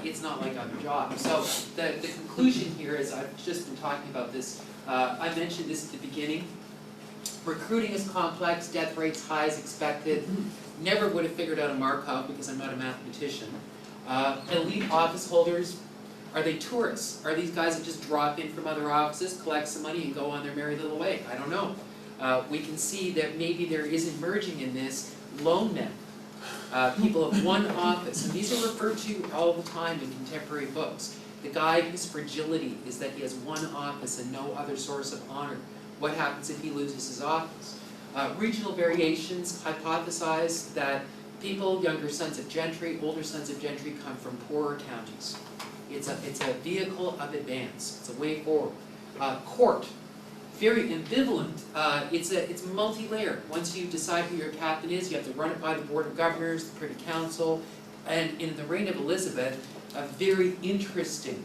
It's not like other jobs. So the conclusion here is, I've just been talking about this, I mentioned this at the beginning. Recruiting is complex, death rates high as expected. Never would have figured out a Markov because I'm not a mathematician. Elite office holders, are they tourists? Are these guys that just drop in from other offices, collect some money, and go on their merry little way? I don't know. We can see that maybe there is emerging in this lone men. People of one office, and these are referred to all the time in contemporary books. The guy whose fragility is that he has one office and no other source of honor. What happens if he loses his office? Regional variations hypothesize that people, younger sons of gentry, older sons of gentry, come from poorer counties. It's a vehicle of advance. It's a way forward. Court, very ambivalent. It's multi-layered. Once you decide who your captain is, you have to run it by the Board of Governors, the Privy Council, and in the reign of Elizabeth, a very interesting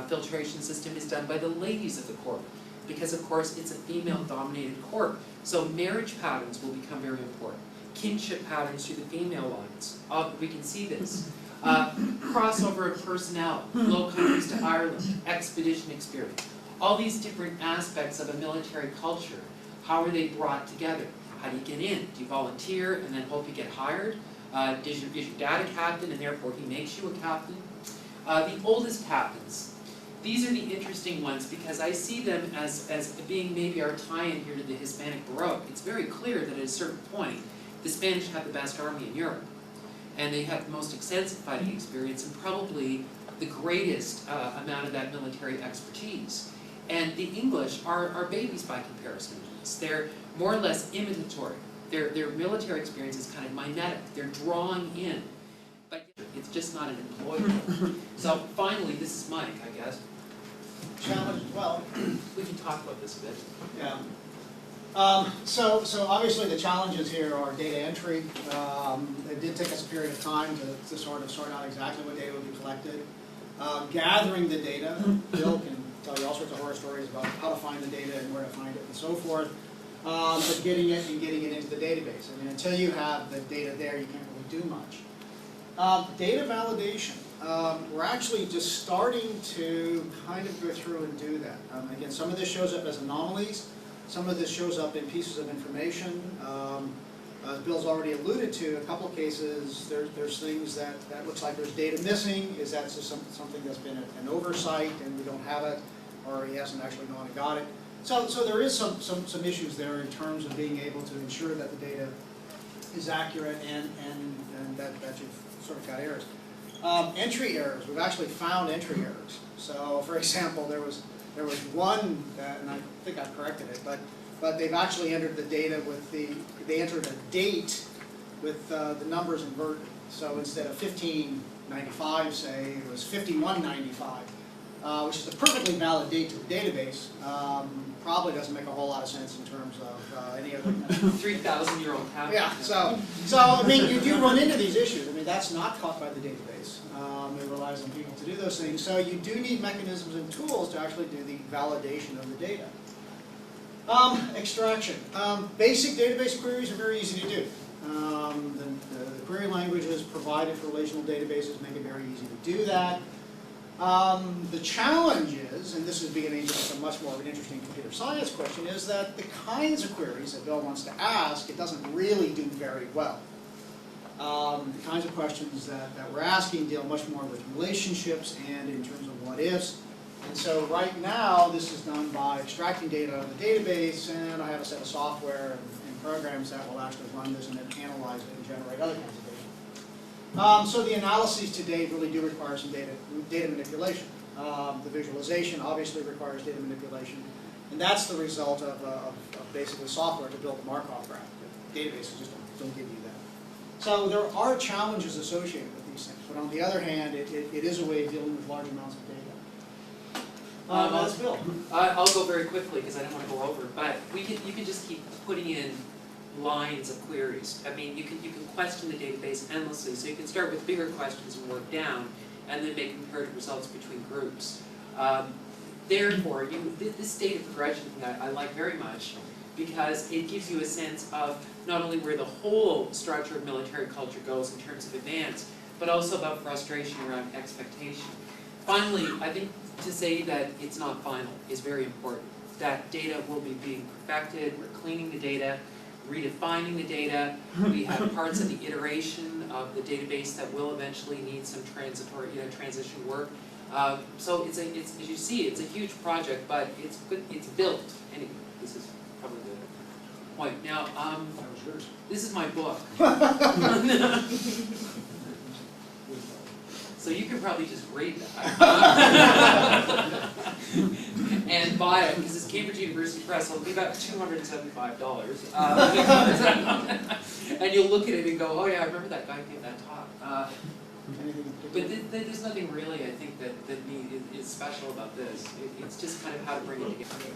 filtration system is done by the ladies of the court, because of course it's a female-dominated court. So marriage patterns will become very important. Kinship patterns through the female lines. We can see this. Crossover of personnel, Low Countries to Ireland, expedition experience. All these different aspects of a military culture, how are they brought together? How do you get in? Do you volunteer and then hope you get hired? Is your dad a captain and therefore he makes you a captain? The oldest captains. These are the interesting ones because I see them as being maybe our tie-in here to the Hispanic Baroque. It's very clear that at a certain point, the Spanish have the best army in Europe. And they have the most extensive fighting experience and probably the greatest amount of that military expertise. And the English are babies by comparison to this. They're more or less imitatory. Their military experience is kind of mimetic. They're drawing in. But it's just not an employee. So finally, this is Mike, I guess. Challenge as well. We can talk about this a bit. Yeah. So obviously the challenges here are data entry. It did take us a period of time to sort of sort out exactly what data would be collected. Gathering the data. Bill can tell you all sorts of horror stories about how to find the data and where to find it and so forth. But getting it into the database. I mean, until you have the data there, you can't really do much. Data validation. We're actually just starting to kind of go through and do that. Again, some of this shows up as anomalies. Some of this shows up in pieces of information. As Bill's already alluded to, a couple of cases, there's things that looks like there's data missing. Is that just something that's been an oversight and we don't have it, or he hasn't actually gone and got it? So there is some issues there in terms of being able to ensure that the data is accurate and that you've sort of got errors. Entry errors. We've actually found entry errors. So, for example, there was one that, and I think I've corrected it, but they've actually entered the data with they entered a date with the numbers inverted. So instead of 1595, say, it was 5195, which is a perfectly valid date to the database. Probably doesn't make a whole lot of sense in terms of any other 3,000-year-old captain. Yeah, so I mean, you do run into these issues. I mean, that's not caught by the database. It relies on people to do those things. So you do need mechanisms and tools to actually do the validation of the data. Extraction. Basic database queries are very easy to do. The query languages provided for relational databases make it very easy to do that. The challenge is, and this is beginning to become much more of an interesting computer science question, is that the kinds of queries that Bill wants to ask, it doesn't really do very well. The kinds of questions that we're asking deal much more with relationships and in terms of what ifs. And so right now, this is done by extracting data out of the database, and I have a set of software and programs that will actually run this and then analyze it and generate other kinds of data. So the analyses today really do require some data manipulation. The visualization obviously requires data manipulation, and that's the result of basically software to build the Markov graph. Databases just don't give you that. So there are challenges associated with these things, but on the other hand, it is a way of dealing with large amounts of data. That's Bill. I'll go very quickly because I don't want to go over, but you can just keep putting in lines of queries. I mean, you can question the database endlessly. So you can start with bigger questions and work down, and then make comparative results between groups. Therefore, this data progression thing I like very much because it gives you a sense of not only where the whole structure of military culture goes in terms of advance, but also about frustration around expectation. Finally, I think to say that it's not final is very important. That data will be being perfected, we're cleaning the data, redefining the data, we have parts of the iteration of the database that will eventually need some transitory, transition work. So it's, as you see, it's a huge project, but it's good, it's built. Anyway, this is probably the point. Now, That was yours. this is my book. So you can probably just read that. And buy it, because it's Cambridge University Press, it'll be about $275. And you'll look at it and go, oh yeah, I remember that guy gave that talk. But there's nothing really, I think, that is special about this. It's just kind of how to bring it together.